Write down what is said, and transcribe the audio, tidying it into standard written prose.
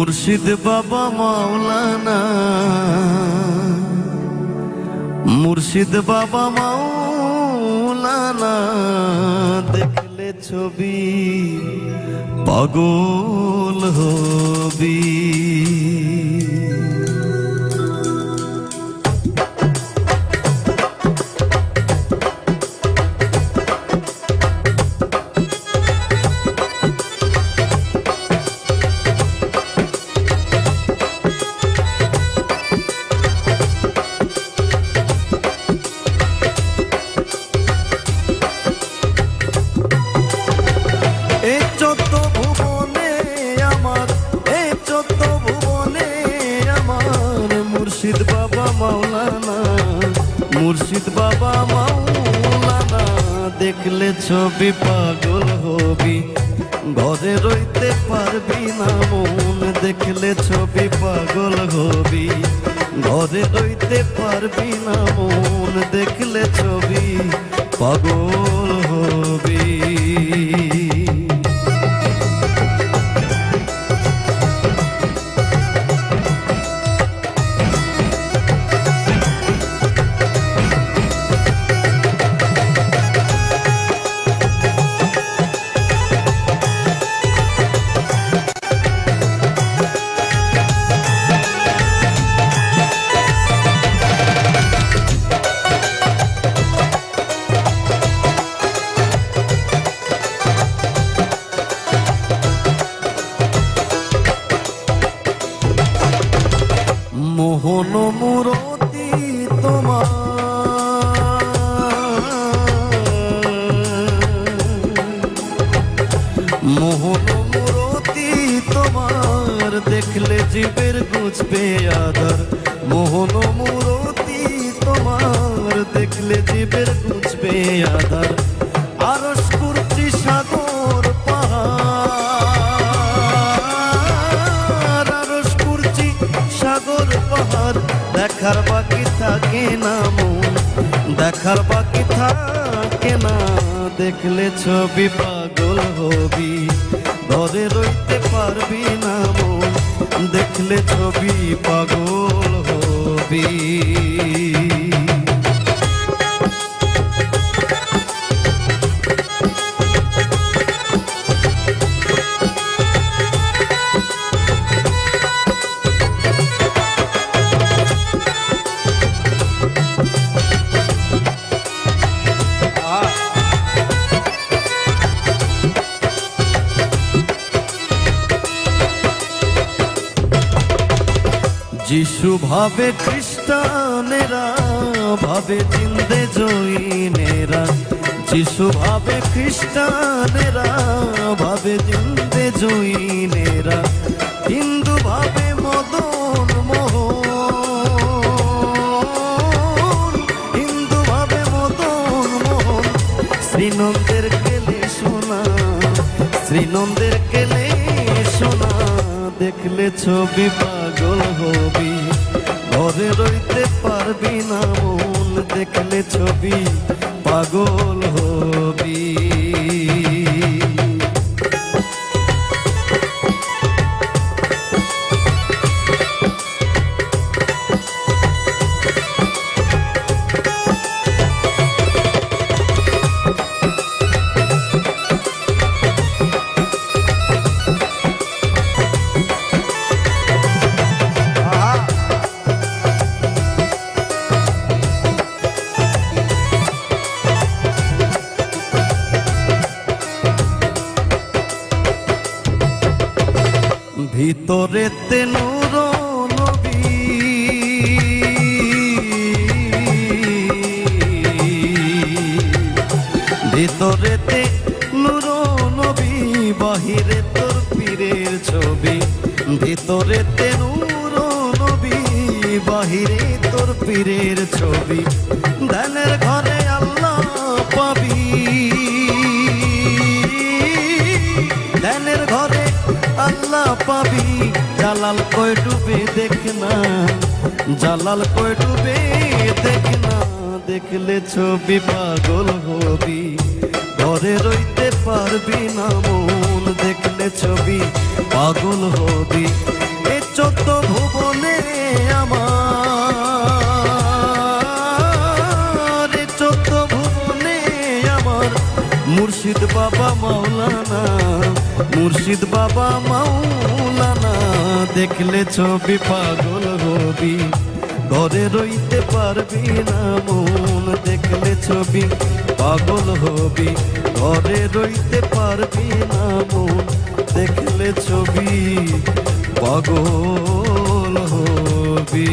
মুর্শিদ বাবা মাওলানা, মুর্শিদ বাবা মাওলানা, দেখলে ছবি পাগল হবি। মুর্শিদ বাবা মাওলানা, মুর্শিদ বাবা মাওলানা, দেখলে ছবি পাগল হবি, ঘরে রইতে পারবি না মন। দেখলে ছবি পাগল হবি, ঘরে রইতে পারবি না মন। দেখলে ছবি পাগল হবি। মোহন মুরতি তোমার, মোহন মুরতি তোমার, দেখলে জীবের গুছবে আধার। মোহন মুরতি তোমার, দেখলে জীবের গুছবে আধার। আরশ কুরসি সাগর পাহাড়, আরশ কুরসি সাগর পাহাড়, দেখার বাকি থাকে না মন। দেখার বাকি থাকে না, দেখলে ছবি পাগল হবি, ঘরে রইতে পারবি না মন। দেখলে ছবি পাগল হবি। যিশু ভাবে খ্রিস্টানেরা, ভাবে জিন্দে জৈনেরা। যিশু ভাবে খ্রিস্টানেরা, ভাবে জিন্দে জৈনেরা। হিন্দু ভাবে মদন মোহন, হিন্দু ভাবে মদন মোহন। শ্রীনন্দের কেলে সোনা, শ্রীনন্দের কেলে সোনা, দেখলে ছবি পাগল হবি, ঘরে রইতে পারবি না মন। দেখলে ছবি পাগল হবি। ভিতরেতে নূর নবী, ভিতরেতে নূর নবী, বাহিরে তোর পীরের ছবি। ভিতরেতে নূর নবী, বাহিরে তোর পীরের ছবি। ধ্যানের ঘরে আল্লাহ পাবি, ধ্যানের ঘরে আল্লাহ পাবি। জালাল কয় ডুবে দেখ না, জালাল কয় ডুবে দেখ না। দেখলে ছবি পাগল হবি, ঘরে রইতে পারবি না মন, দেখলে ছবি পাগল হবি। এ চোদ্দ ভুবনে আমার, এ চোদ্দ ভুবনে আমার মুর্শিদ বাবা মাওলানা, মুর্শিদ বাবা মাওলানা, দেখলে ছবি পাগল হবি, ঘরে রইতে পারবি না মন, দেখলে ছবি পাগল হবি, ঘরে রইতে পারবি না মন, দেখলে ছবি পাগল হবি।